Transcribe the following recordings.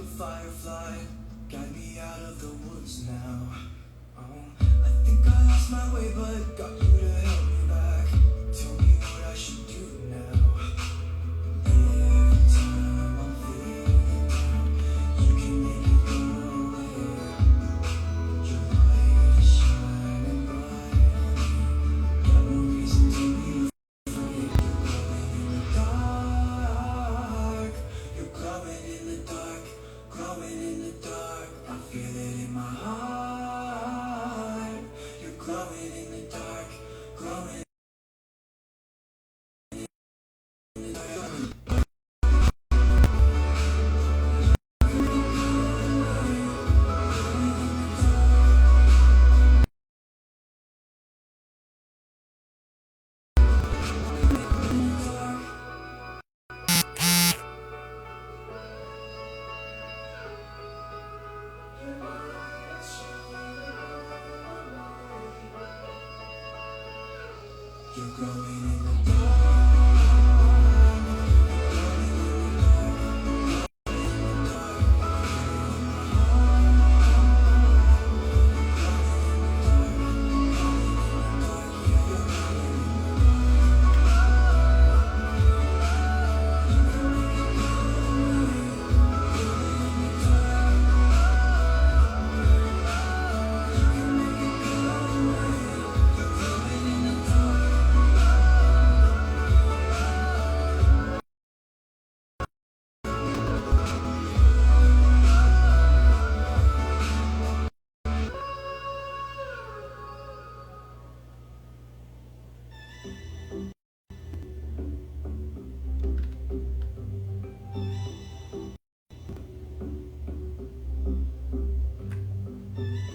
a firefly, guide me out of the woods now. I think I lost my way, but got you to help me back. Tell me what I should do now. Every time I'm feeling down, you can make it go away. Your light is shining bright on me. Got no reason to be afraid. You're glowing in the dark, glowing in the dark. I feel it in my heart. You're glowing in the dark, glowing. You're glowing in the dark.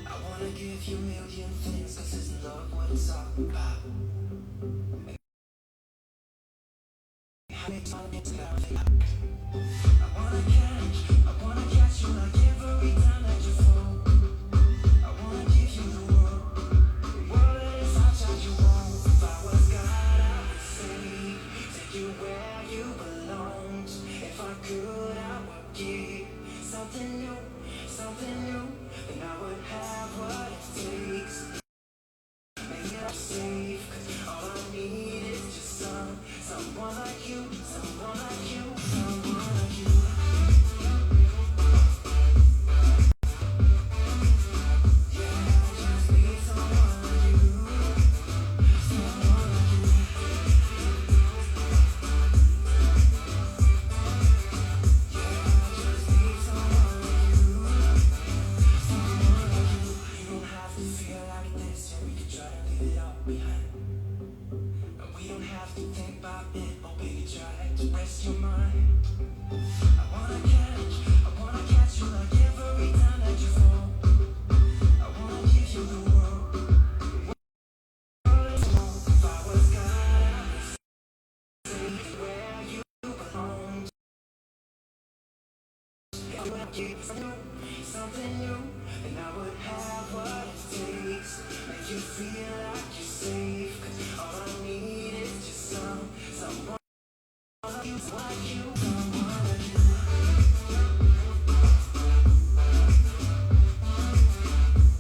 I wanna give you a million things, cause it's love what it's all about. I wanna catch you like every time that you fall. I wanna give you the world is outside you want. If I was God, I would say, take you where you belong. If I could, I would give something new, then I would have what it takes. Make it safe, cause all I need is just someone like you, someone like you, someone like you. Yeah, I just need someone like you, someone like you. Yeah, I just need someone like you, someone like you. You don't have to feel like this, and we can try to leave it all behind. And we don't have to think about it, oh baby, try to rest your mind. I wanna catch you like every time that you fall. I wanna give you the world is wrong. If I was God, I would say where you belong. If I would give something new, then I would have what it takes. Make you feel like you're safe, cause all I need is just someone like you, someone like you.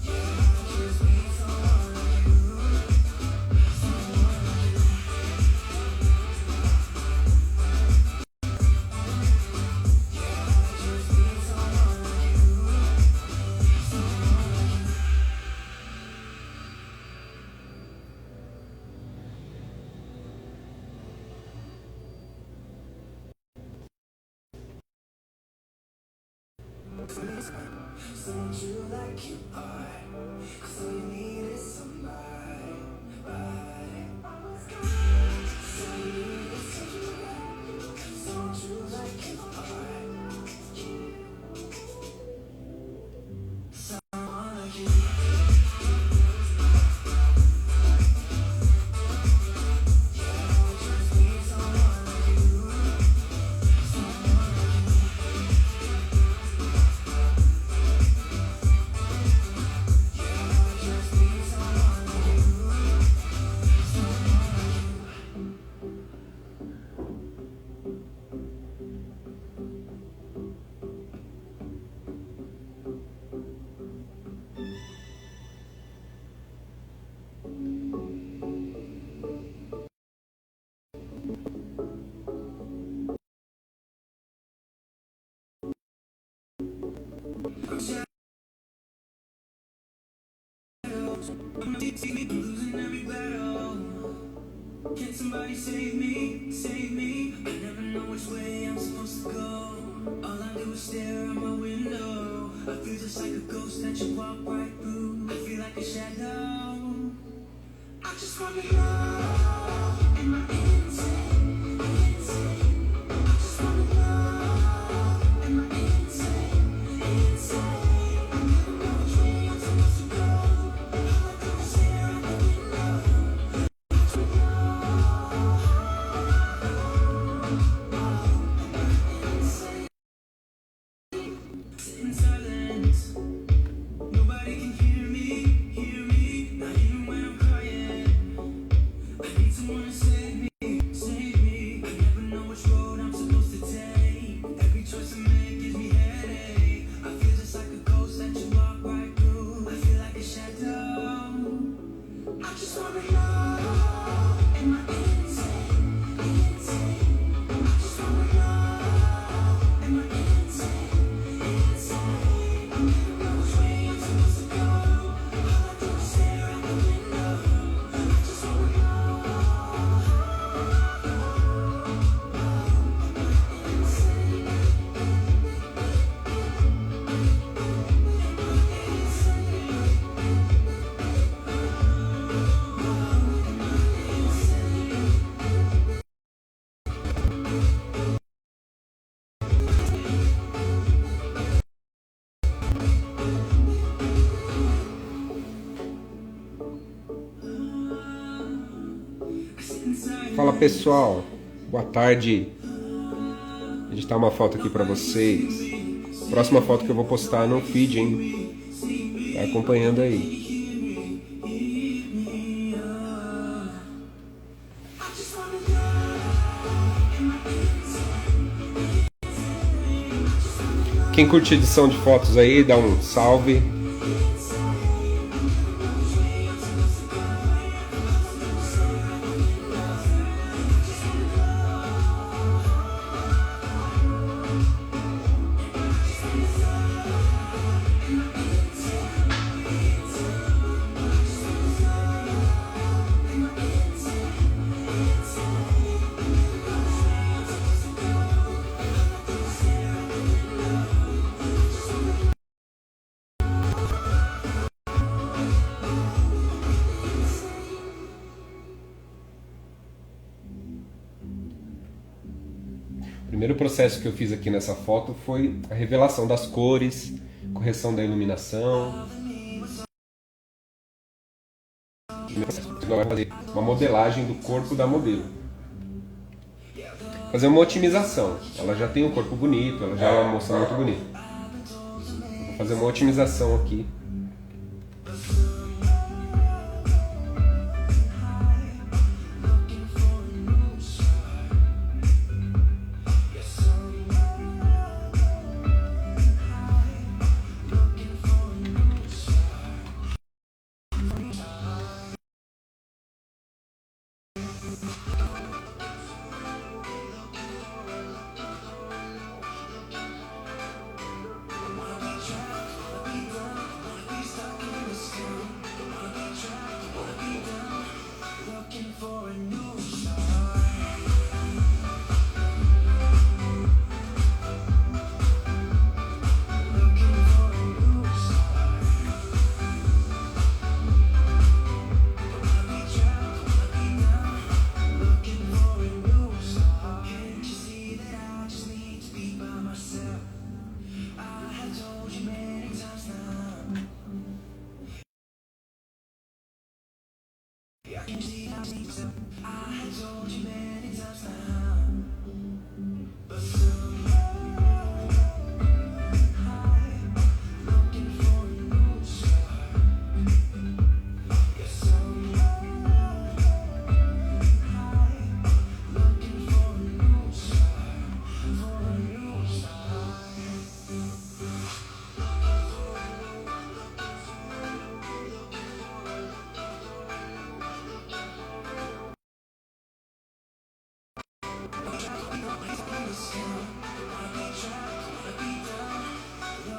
Yeah, I just need someone like you, someone like you. Yeah, I just need someone like you, someone like you. Someone you like you are, cause all you need is somebody, so you need is someone you like you are, someone like you. Yeah, I just need someone like you, someone like you. Yeah, I just need someone like you, someone like you. Losing every battle. Can somebody save me? Save me. I never know which way I'm supposed to go. All I do is stare out my window. I feel just like a ghost that you walk right through. I feel like a shadow. I just wanna know, am I insane? Insane. I just wanna know, am I insane? Insane. I never know which way I'm supposed to go. All I do is stare out the window. Sit in silence. Nobody can hear me, not even when I'm crying. I need someone to save me, save me. I never know which road I'm supposed to take. Every choice I make gives me headache. I feel just like a ghost that you walk right through. I feel like a shadow. I just wanna know, am I insane? Insane. I just wanna know, am I insane? Insane. I never know which way I'm supposed to go. All I do is stare out the window. I just wanna know, insane. Fala pessoal, boa tarde. Vou editar uma foto aqui pra vocês. Próxima foto que eu vou postar no feed, hein? Vai acompanhando aí. Quem curte edição de fotos aí, dá um salve. O primeiro processo que eu fiz aqui nessa foto foi a revelação das cores, correção da iluminação. Agora vai fazer uma modelagem do corpo da modelo. Fazer uma otimização. Ela já tem um corpo bonito, ela já é uma moça muito bonita. Vou fazer uma otimização aqui.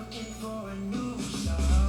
looking for a new start.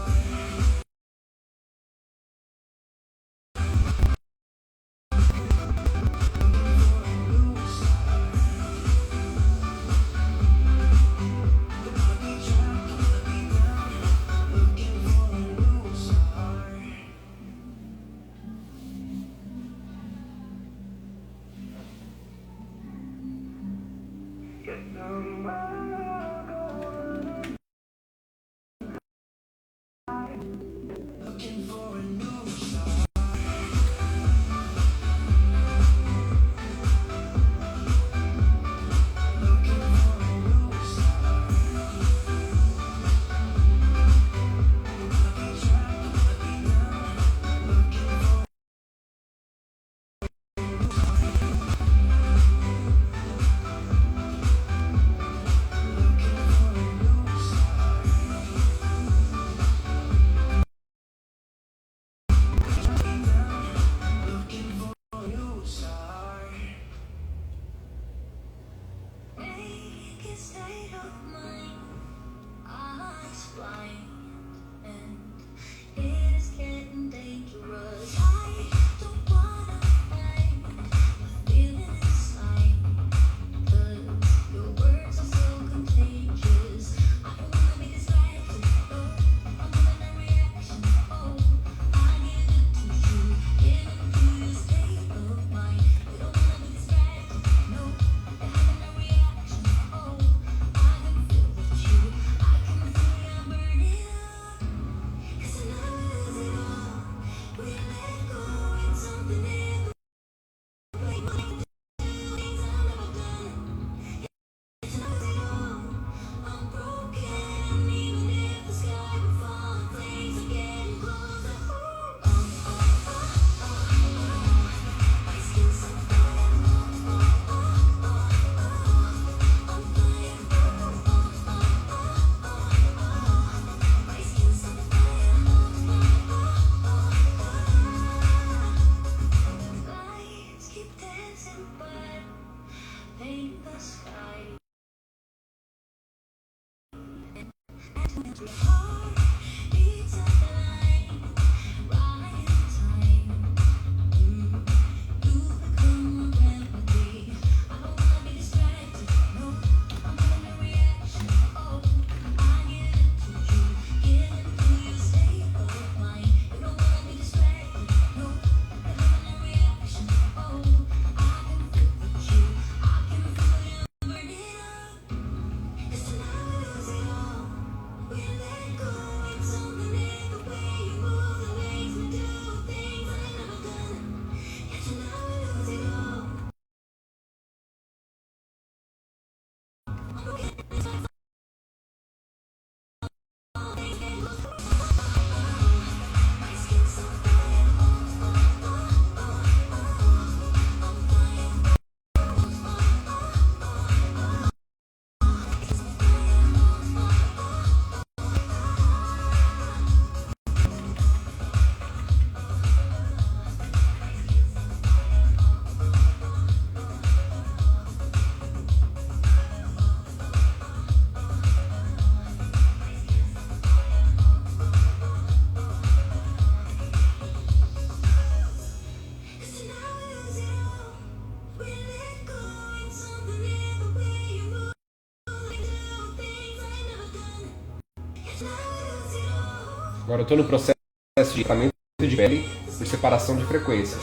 Agora eu estou no processo de tratamento de pele por separação de frequências.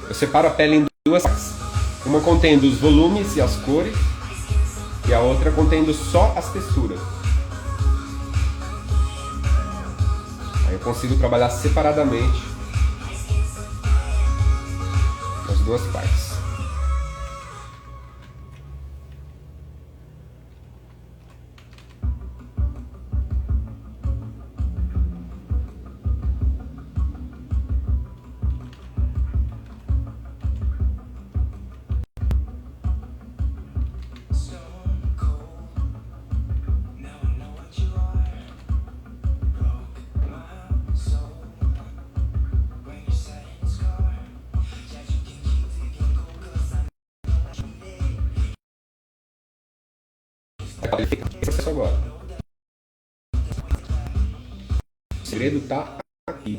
Eu separo a pele em duas partes. Uma contendo os volumes e as cores, e a outra contendo só as texturas. Aí eu consigo trabalhar separadamente as duas partes. segredo tá aqui.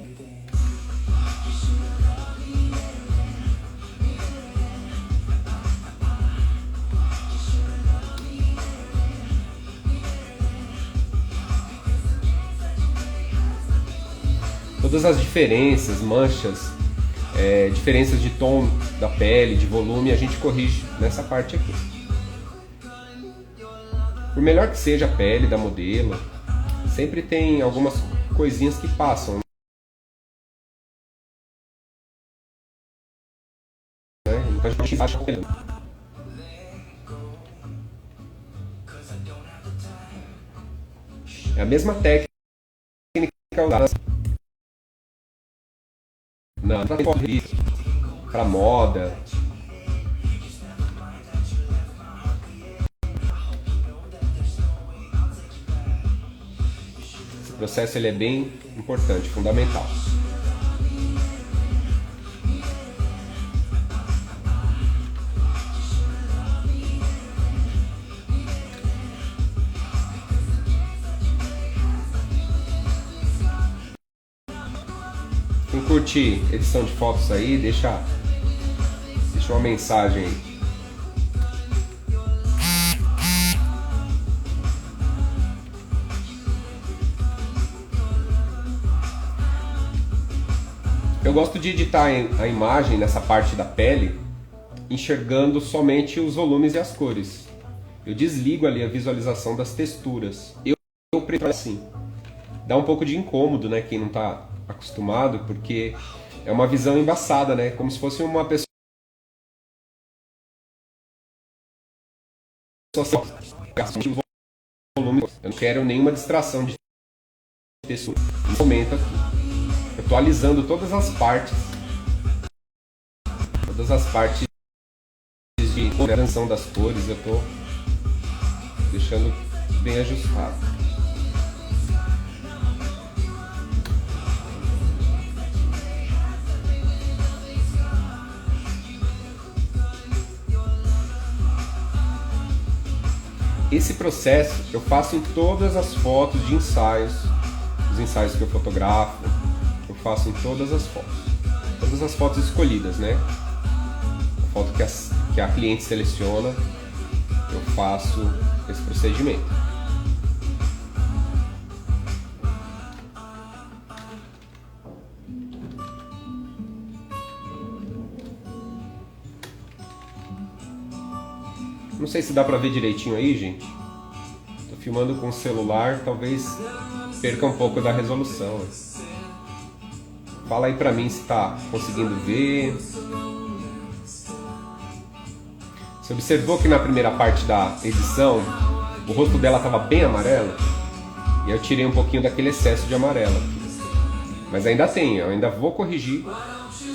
Todas as diferenças, manchas, diferenças de tom da pele, de volume, a gente corrige nessa parte aqui. Por melhor que seja a pele da modelo, sempre tem algumas coisinhas que passam, né? Então a gente acha que é a mesma técnica usada para moda. Esse processo ele é bem importante, fundamental. Quem curte edição de fotos aí, deixa uma mensagem aí. Eu gosto de editar a imagem nessa parte da pele, enxergando somente os volumes e as cores. Eu desligo ali a visualização das texturas. Eu prefiro assim. Dá um pouco de incômodo, né? Quem não está acostumado, porque é uma visão embaçada, né? Como se fosse uma pessoa só gastando volume. Eu não quero nenhuma distração de textura. No momento aqui. Eu estou alisando todas as partes de transição das cores, eu estou deixando bem ajustado. Esse processo eu faço em todas as fotos de ensaios, os ensaios que eu fotografo. Eu faço em todas as fotos escolhidas, né? A foto que a cliente seleciona, eu faço esse procedimento. Não sei se dá pra ver direitinho aí, gente. Tô filmando com o celular, talvez perca um pouco da resolução. Fala aí pra mim se tá conseguindo ver. Você observou que na primeira parte da edição o rosto dela estava bem amarelo? E eu tirei um pouquinho daquele excesso de amarelo aqui. Mas ainda tem, eu ainda vou corrigir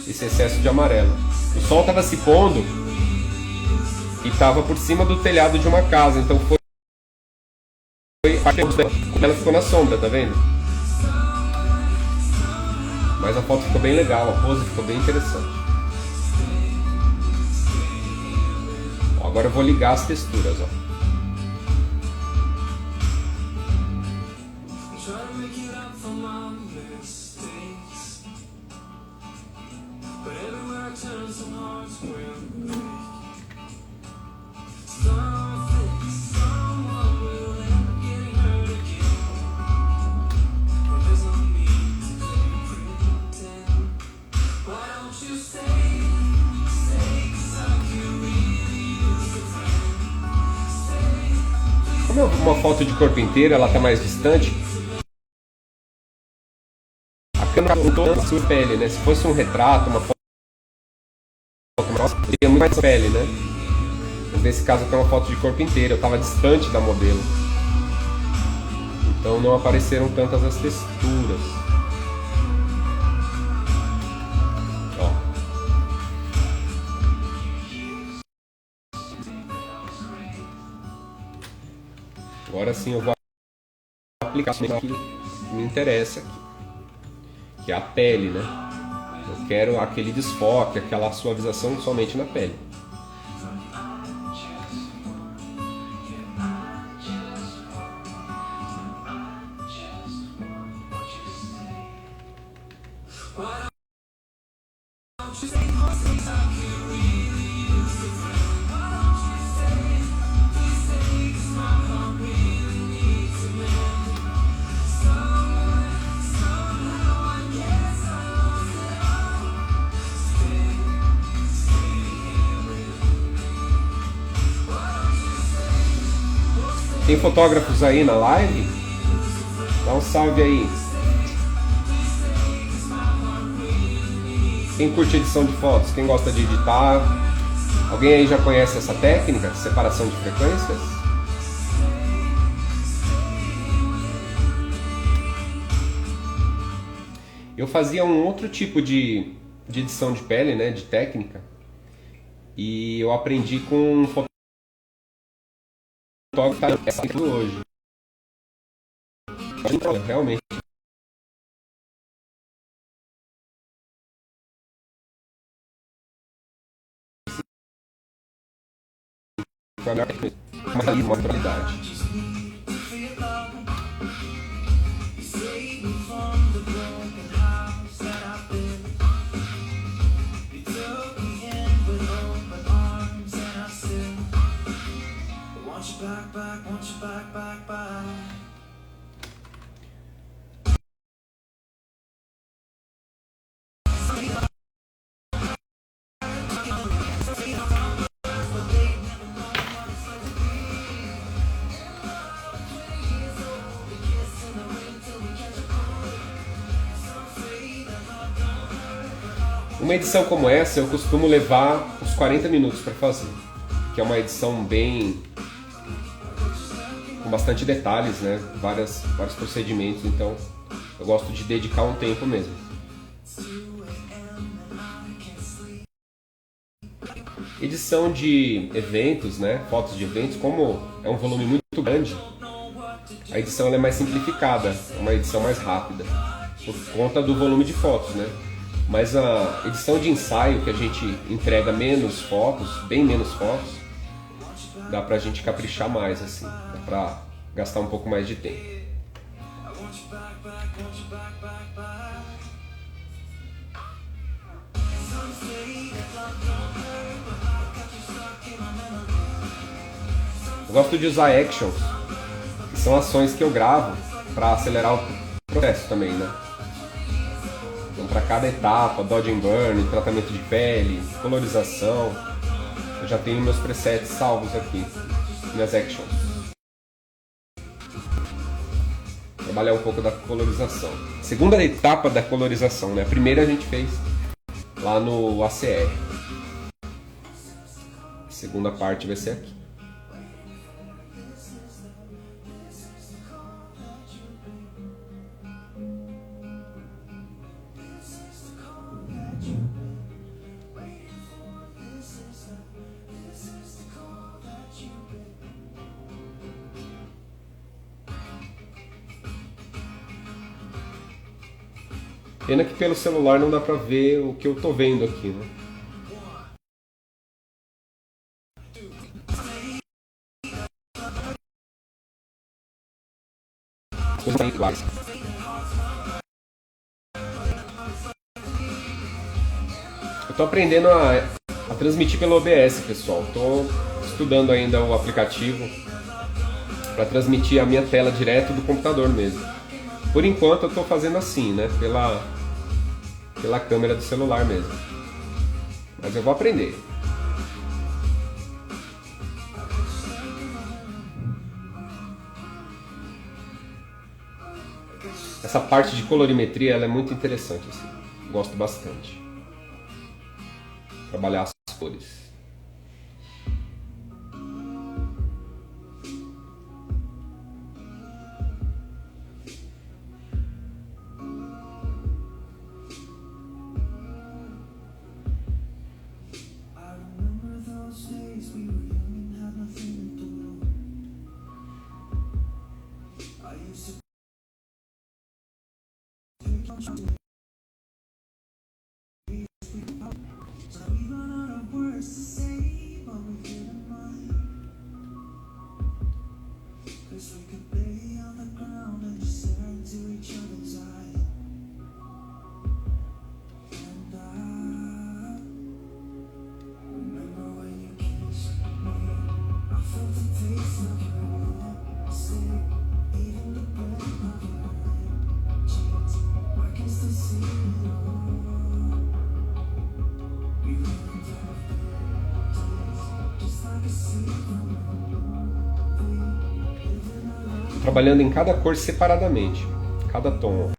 esse excesso de amarelo. O sol estava se pondo e estava por cima do telhado de uma casa, então foi como ela ficou na sombra, tá vendo? Mas a foto ficou bem legal, a pose ficou bem interessante. Ó, agora eu vou ligar as texturas, ó. Como é uma foto de corpo inteiro, ela está mais distante. A câmera não toda a sua pele, né? Se fosse um retrato, uma foto teria muito mais pele, né? Mas nesse caso aqui é uma foto de corpo inteiro, eu estava distante da modelo. Então não apareceram tantas as texturas. Ó. Agora sim eu vou aplicar o que me interessa aqui, que é a pele, né? Eu quero aquele desfoque, aquela suavização somente na pele. Tem fotógrafos aí na live? Dá um salve aí. Quem curte edição de fotos? Quem gosta de editar? Alguém aí já conhece essa técnica? Separação de frequências? Eu fazia um outro tipo de edição de pele, né, de técnica, e eu aprendi com um fotógrafo que está hoje. Realmente. Foi a melhor coisa. Uma qualidade. Uma edição como essa eu costumo levar uns 40 minutos para fazer, que é uma edição bem com bastante detalhes, né? Vários procedimentos, então eu gosto de dedicar um tempo mesmo. Edição de eventos, né? Fotos de eventos, como é um volume muito grande, a edição ela é mais simplificada, é uma edição mais rápida, por conta do volume de fotos, né? Mas a edição de ensaio, que a gente entrega menos fotos, bem menos fotos, dá pra gente caprichar mais, assim, dá pra gastar um pouco mais de tempo. Eu gosto de usar actions, que são ações que eu gravo para acelerar o processo também, né? Então, para cada etapa, dodge and burn, tratamento de pele, colorização, eu já tenho meus presets salvos aqui, minhas actions. Trabalhar um pouco da colorização. Segunda etapa da colorização, né? A primeira a gente fez lá no ACR. A segunda parte vai ser aqui. Pena que pelo celular não dá pra ver o que eu tô vendo aqui, né? Eu tô aprendendo a transmitir pelo OBS, pessoal. Tô estudando ainda o aplicativo para transmitir a minha tela direto do computador mesmo. Por enquanto eu tô fazendo assim, né? Pela câmera do celular mesmo. Mas eu vou aprender. Essa parte de colorimetria ela é muito interessante, assim. Gosto bastante. Trabalhar as cores. trabalhando em cada cor separadamente, cada tom.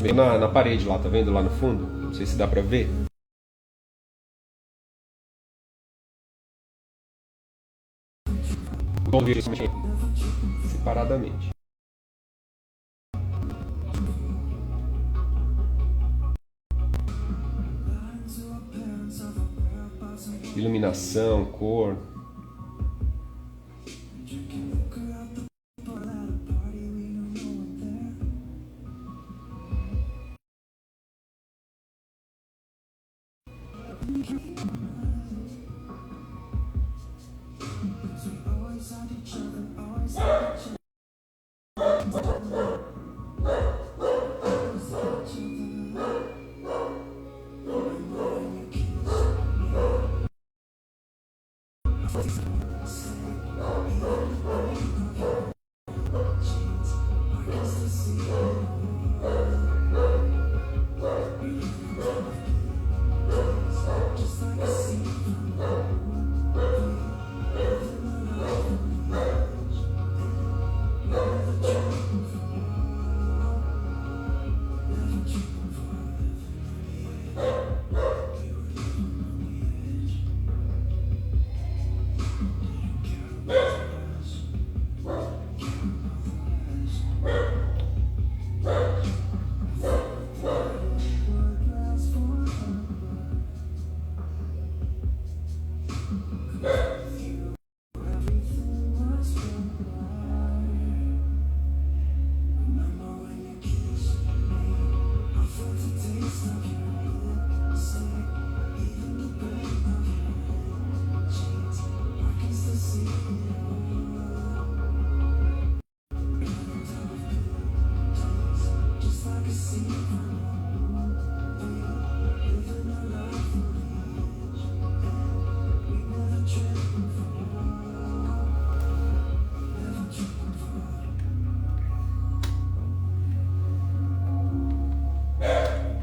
Meio na parede lá, tá vendo lá no fundo? Não sei se dá pra ver. O tom verde separadamente. Iluminação, cor.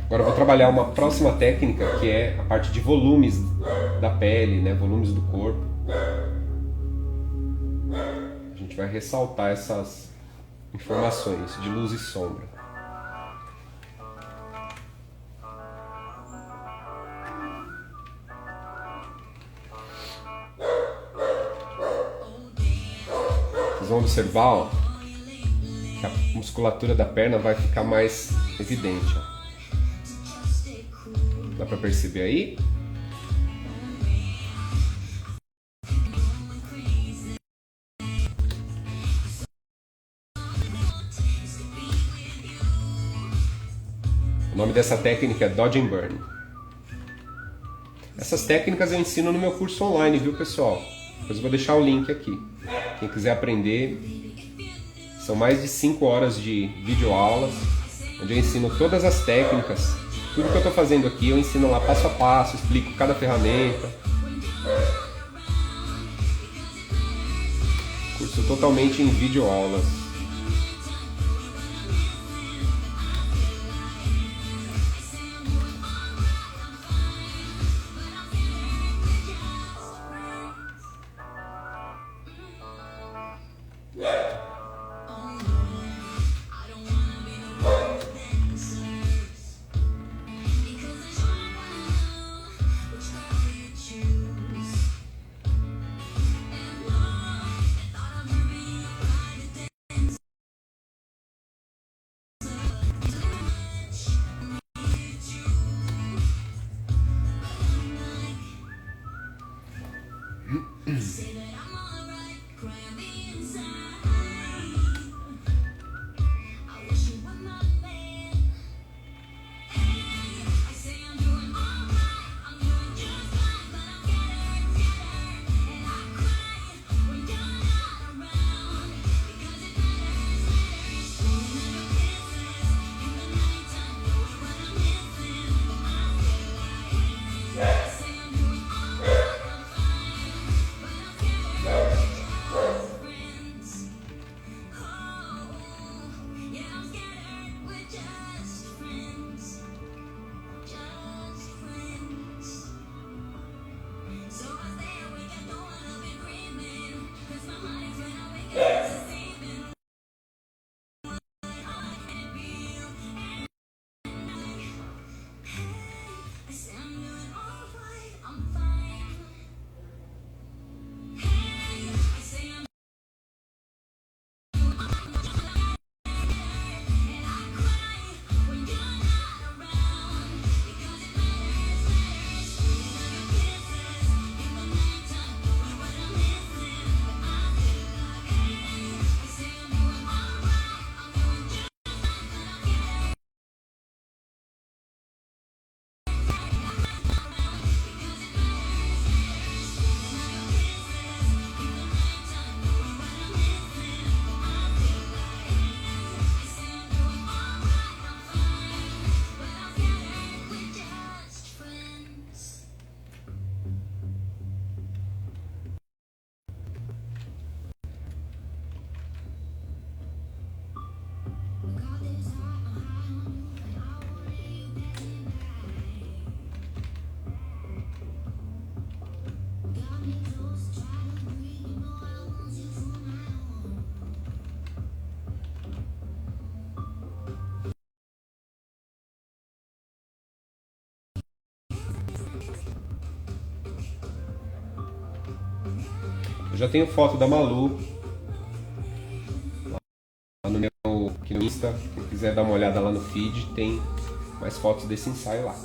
Agora eu vou trabalhar uma próxima técnica que é a parte de volumes da pele, né? Volumes do corpo. A gente vai ressaltar essas informações de luz e sombra. Vocês vão observar, ó, que a musculatura da perna vai ficar mais evidente, ó. Dá pra perceber aí? O nome dessa técnica é Dodge and Burn. Essas técnicas eu ensino no meu curso online, viu, pessoal? Depois eu vou deixar o link aqui. Quem quiser aprender, são mais de 5 horas de videoaulas, onde eu ensino todas as técnicas. Tudo que eu estou fazendo aqui eu ensino lá passo a passo, explico cada ferramenta. Curso totalmente em videoaulas. Eu já tenho foto da Malu lá no meu aqui no Insta. Quem quiser dar uma olhada lá no feed, tem mais fotos desse ensaio lá.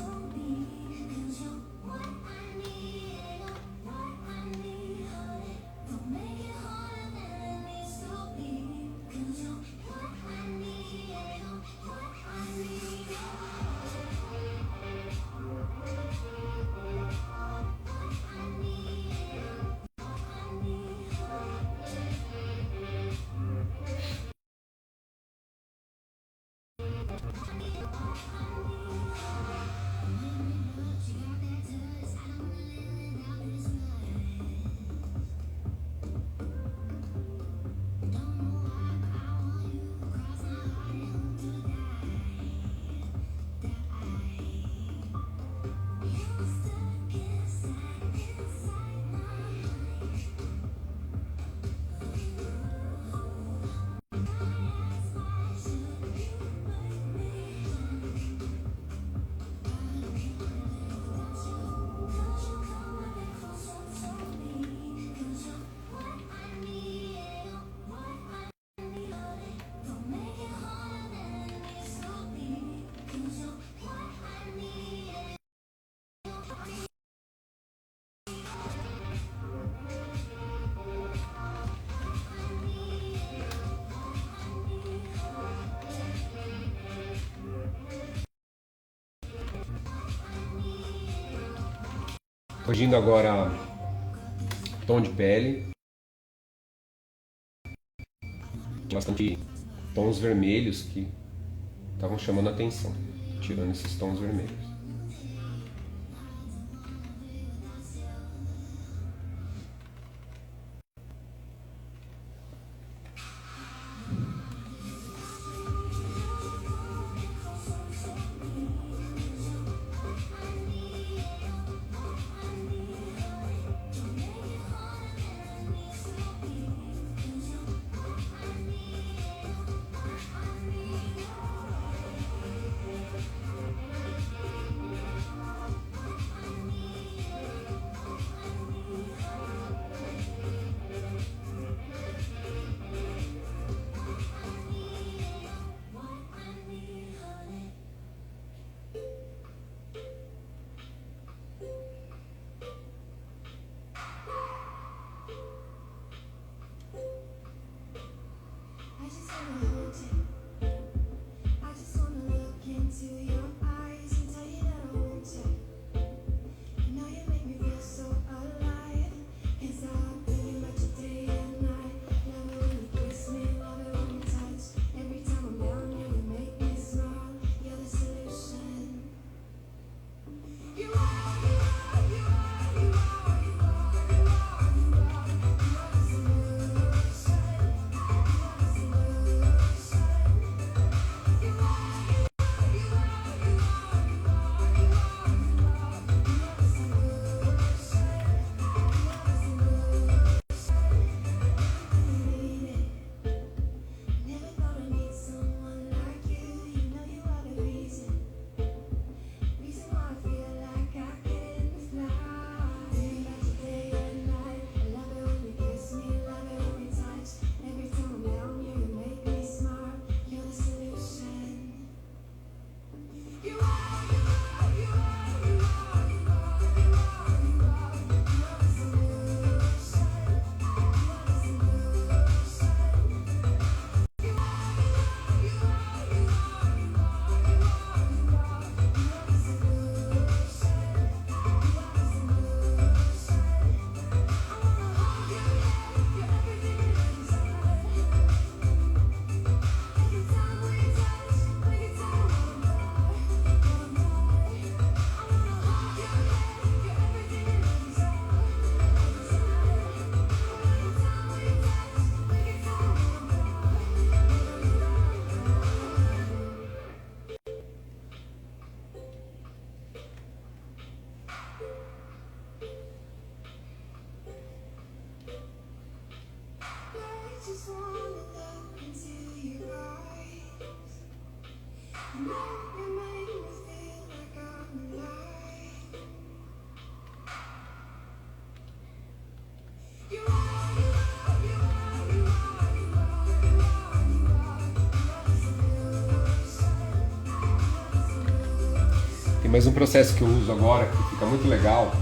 Corrigindo agora tom de pele, bastante tons vermelhos que estavam chamando a atenção, tirando esses tons vermelhos. You are mais um processo que eu uso agora, que fica muito legal,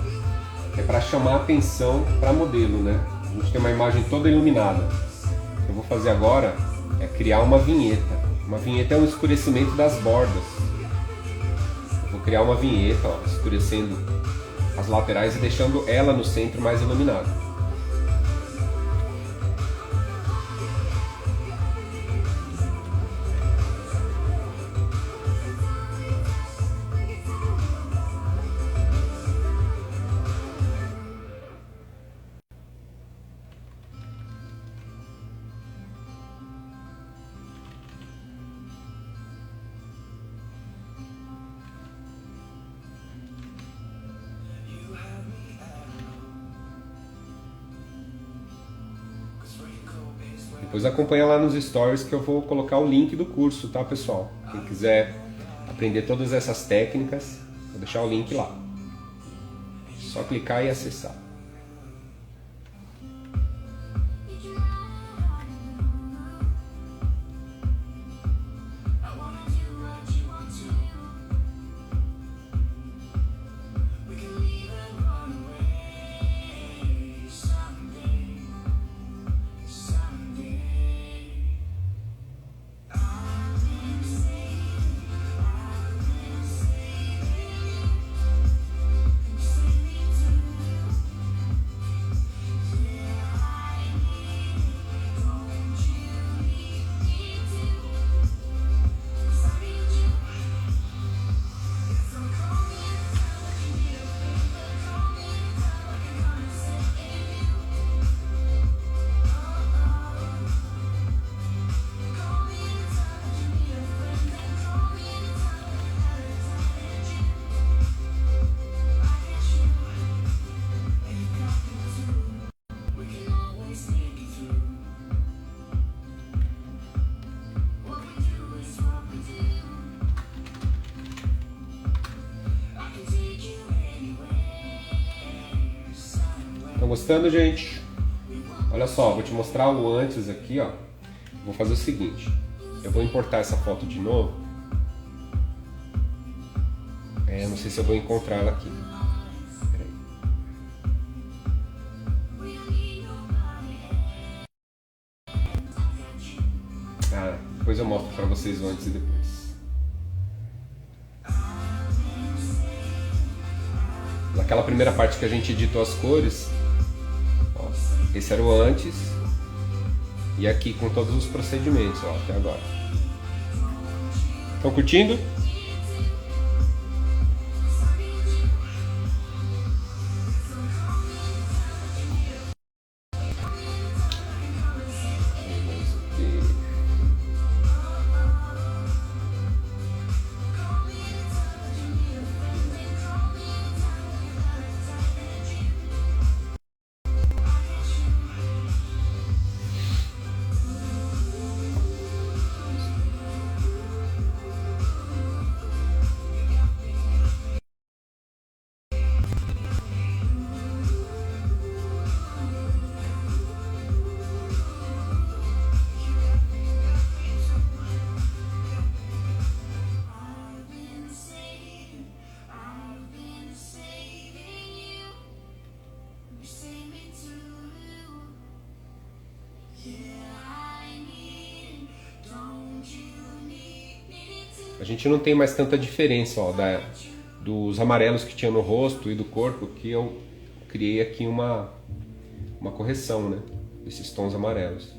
é para chamar a atenção para modelo, né? A gente tem uma imagem toda iluminada. O que eu vou fazer agora é criar uma vinheta. Uma vinheta é um escurecimento das bordas. Eu vou criar uma vinheta, ó, escurecendo as laterais e deixando ela no centro mais iluminada. Depois acompanha lá nos stories que eu vou colocar o link do curso, tá, pessoal? Quem quiser aprender todas essas técnicas, vou deixar o link lá. Só clicar e acessar. Estão gostando, gente? Olha só, vou te mostrar o antes aqui, ó. Vou fazer o seguinte, eu vou importar essa foto de novo. Não sei se eu vou encontrar ela aqui. Peraí. Depois eu mostro pra vocês o antes e depois. Naquela primeira parte que a gente editou as cores, ó, esse era o antes, e aqui com todos os procedimentos, ó, até agora. Estão curtindo? A gente não tem mais tanta diferença, ó, dos amarelos que tinha no rosto e do corpo, que eu criei aqui uma correção, né, desses tons amarelos.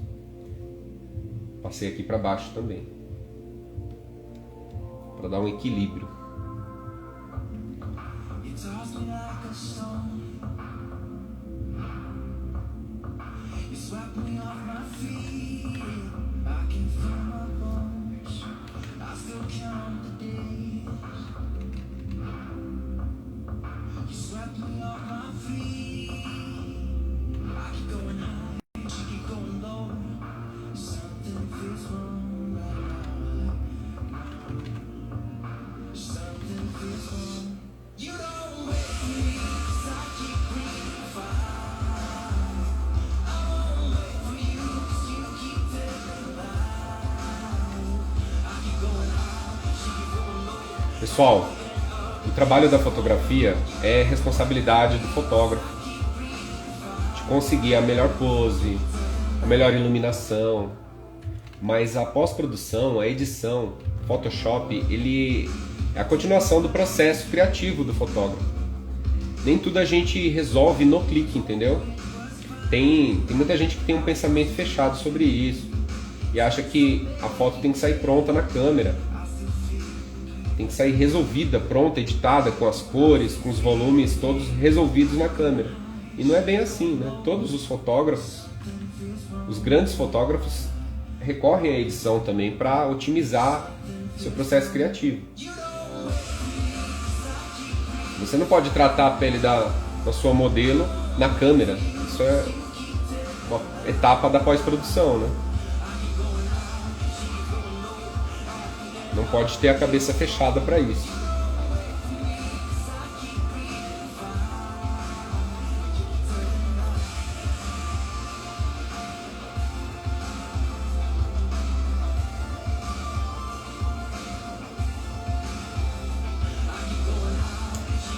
Passei aqui para baixo também, para dar um equilíbrio. Pessoal, O trabalho da fotografia é responsabilidade do fotógrafo, de conseguir a melhor pose, a melhor iluminação, mas a pós-produção, a edição, Photoshop, ele é a continuação do processo criativo do fotógrafo. Nem tudo a gente resolve no clique, entendeu? Tem muita gente que tem um pensamento fechado sobre isso e acha que a foto tem que sair pronta na câmera, tem que sair resolvida, pronta, editada, com as cores, com os volumes todos resolvidos na câmera. E não é bem assim, né? Todos os fotógrafos, os grandes fotógrafos, recorrem à edição também para otimizar seu processo criativo. Você não pode tratar a pele da sua modelo na câmera. Isso é uma etapa da pós-produção, né? Não pode ter a cabeça fechada para isso.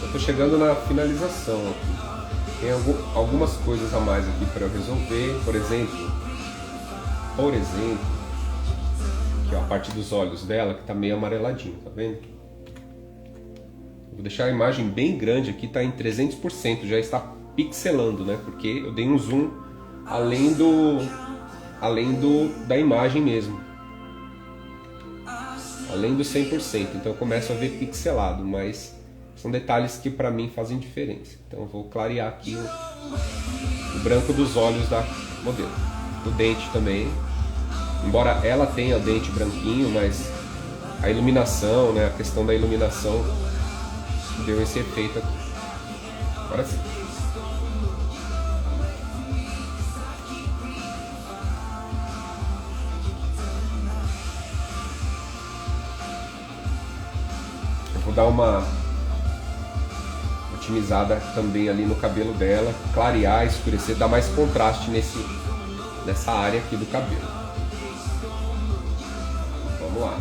Estou chegando na finalização aqui. Tem algumas coisas a mais aqui para eu resolver. Por exemplo, aqui, ó, a parte dos olhos dela que está meio amareladinho, tá vendo? Vou deixar a imagem bem grande aqui, está em 300%, já está pixelando, né? Porque eu dei um zoom além da imagem mesmo, além do 100%. Então eu começo a ver pixelado, mas são detalhes que para mim fazem diferença. Então eu vou clarear aqui o branco dos olhos da modelo. O dente também, embora ela tenha dente branquinho, mas a iluminação, né, a questão da iluminação deu esse efeito aqui. Agora sim. Eu vou dar uma otimizada também ali no cabelo dela, clarear, escurecer, dar mais contraste nessa área aqui do cabelo. Vamos lá.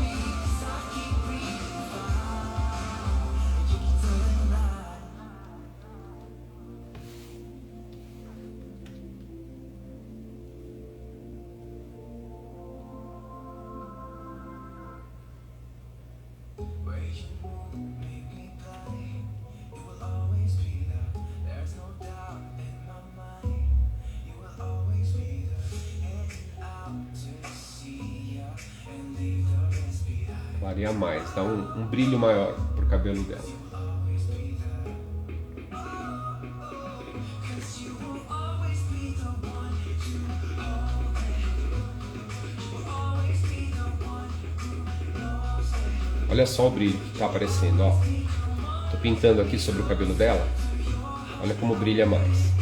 Clarear mais, dá um brilho maior pro cabelo dela. Olha só o brilho que tá aparecendo, ó. Tô pintando aqui sobre o cabelo dela. Olha como brilha mais.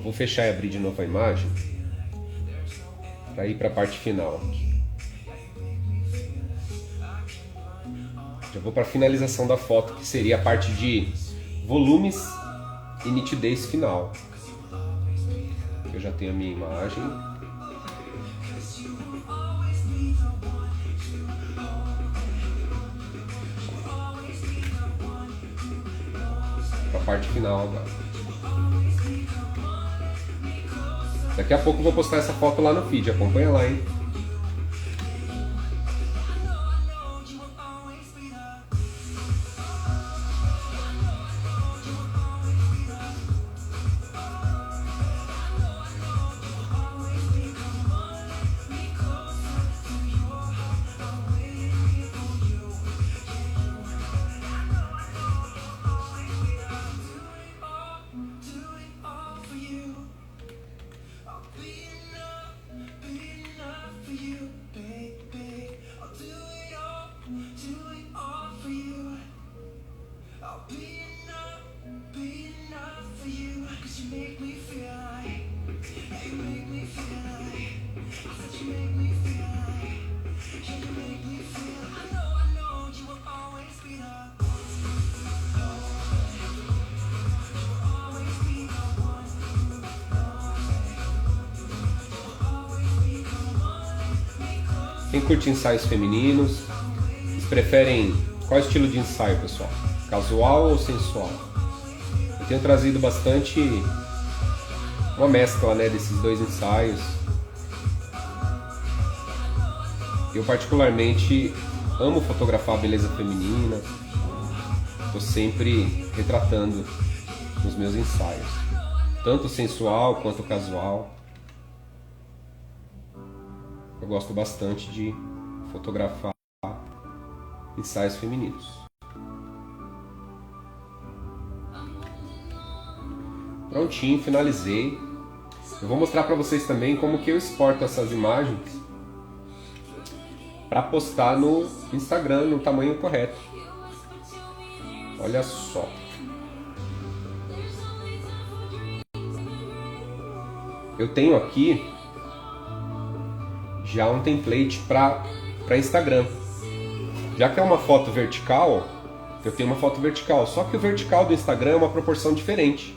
Vou fechar e abrir de novo a imagem para ir para a parte final. Já vou para a finalização da foto, que seria a parte de volumes e nitidez final. Eu já tenho a minha imagem. Para a parte final agora. Daqui a pouco eu vou postar essa foto lá no feed, acompanha lá, hein? Quem curte ensaios femininos, vocês preferem qual estilo de ensaio, pessoal? Casual ou sensual? Eu tenho trazido bastante uma mescla, né, desses dois ensaios. Eu particularmente amo fotografar a beleza feminina. Estou sempre retratando nos meus ensaios, tanto sensual quanto casual. Eu gosto bastante de fotografar ensaios femininos. Prontinho, finalizei. Eu vou mostrar para vocês também como que eu exporto essas imagens para postar no Instagram no tamanho correto. Olha só. Eu tenho aqui já um template para Instagram. Já que é uma foto vertical, eu tenho uma foto vertical. Só que o vertical do Instagram é uma proporção diferente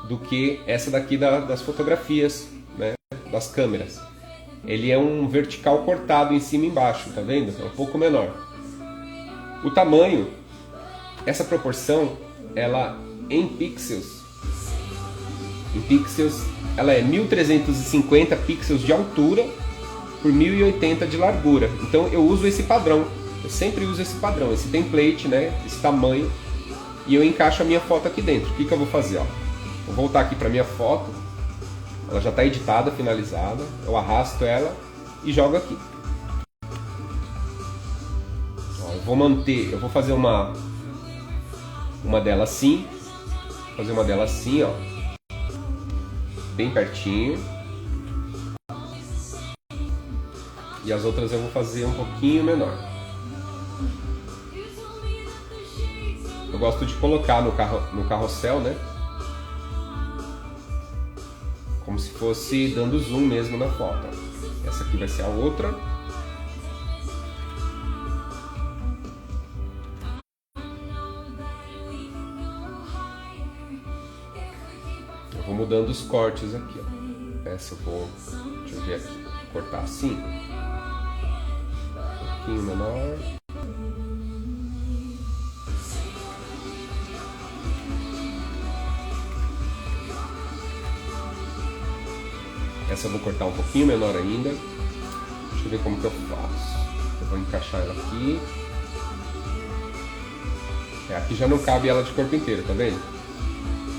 do que essa daqui das fotografias, né, das câmeras. Ele é um vertical cortado em cima e embaixo, tá vendo? É um pouco menor. O tamanho, essa proporção, ela em pixels, ela é 1350 pixels de altura por 1080 de largura. Então eu uso esse padrão. Eu sempre uso esse padrão, esse template, né, esse tamanho, e eu encaixo a minha foto aqui dentro. O que eu vou fazer? Ó? Vou voltar aqui para minha foto. Ela já está editada, finalizada. Eu arrasto ela e jogo aqui. Ó, eu vou manter, eu vou fazer uma dela assim, fazer uma dela assim, ó, bem pertinho. E as outras eu vou fazer um pouquinho menor. Eu gosto de colocar no carrossel, né? Como se fosse dando zoom mesmo na foto. Essa aqui vai ser a outra. Eu vou mudando os cortes aqui, ó. Essa eu vou, deixa eu ver aqui, cortar assim. Um pouquinho menor. Essa eu vou cortar um pouquinho menor ainda. Deixa eu ver como que eu faço. Eu vou encaixar ela aqui. Aqui já não cabe ela de corpo inteiro, tá vendo?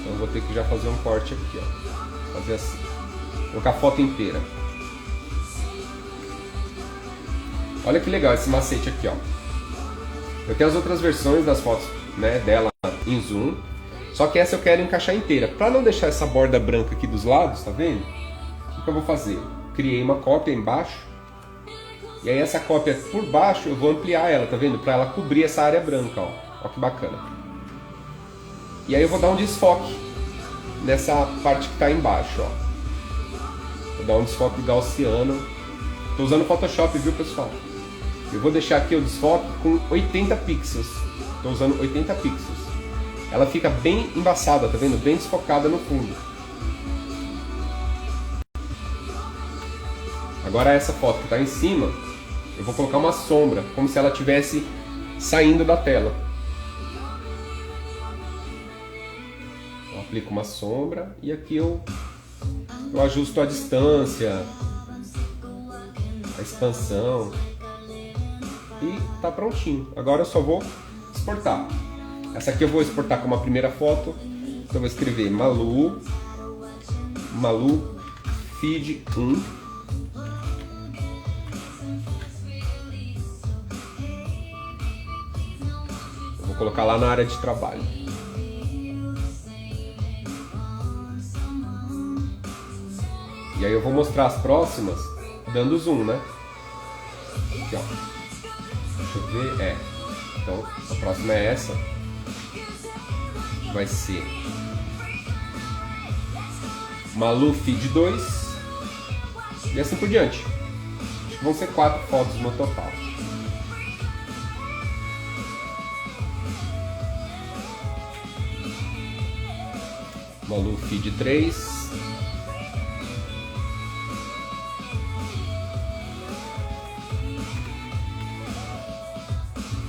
Então eu vou ter que já fazer um corte aqui, ó. Fazer assim. Colocar a foto inteira. Olha que legal esse macete aqui, ó. Eu tenho as outras versões das fotos, né, dela em zoom. Só que essa eu quero encaixar inteira. Pra não deixar essa borda branca aqui dos lados, tá vendo? O que eu vou fazer? Criei uma cópia embaixo. E aí essa cópia por baixo eu vou ampliar ela, tá vendo? Para ela cobrir essa área branca, ó. Ó que bacana. E aí eu vou dar um desfoque nessa parte que está embaixo, ó. Vou dar um desfoque gaussiano. Tô usando Photoshop, viu, pessoal? Eu vou deixar aqui o desfoque com 80 pixels. Tô usando 80 pixels. Ela fica bem embaçada, tá vendo? Bem desfocada no fundo. Agora essa foto que está em cima, eu vou colocar uma sombra, como se ela estivesse saindo da tela. Eu aplico uma sombra e aqui eu ajusto a distância, a expansão e tá prontinho. Agora eu só vou exportar. Essa aqui eu vou exportar como a primeira foto. Então eu vou escrever Malu Feed 1. Vou colocar lá na área de trabalho. E aí eu vou mostrar as próximas dando zoom, né? Aqui, ó. Deixa eu ver. Então, a próxima é essa. Vai ser Malu Feed 2 e assim por diante. Acho que vão ser 4 fotos no total. Malu Feed 3.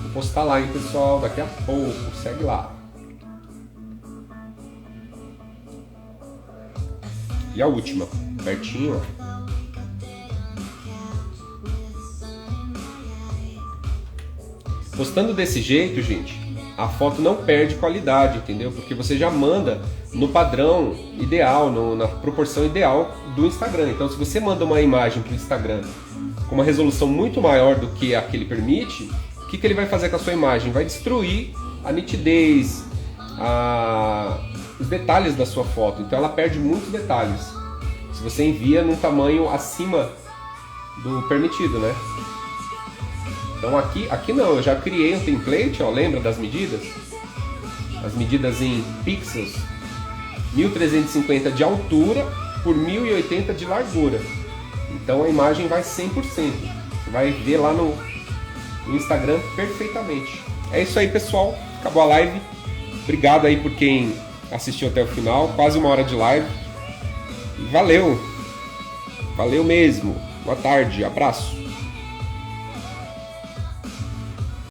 Vou postar lá, hein, pessoal, daqui a pouco. Segue lá. E a última, pertinho, ó. Postando desse jeito, gente, a foto não perde qualidade, entendeu? Porque você já manda no padrão ideal, na proporção ideal do Instagram. Então, se você manda uma imagem para o Instagram com uma resolução muito maior do que a que ele permite, o que ele vai fazer com a sua imagem? Vai destruir a nitidez, os detalhes da sua foto. Então ela perde muitos detalhes se você envia num tamanho acima do permitido, né? Então aqui não, eu já criei um template, ó, lembra das medidas? As medidas em pixels, 1350 de altura por 1080 de largura. Então a imagem vai 100%. Você vai ver lá no Instagram perfeitamente. É isso aí, pessoal. Acabou a live. Obrigado aí por quem assistiu até o final. Quase 1 hora de live. E valeu. Valeu mesmo. Boa tarde. Abraço.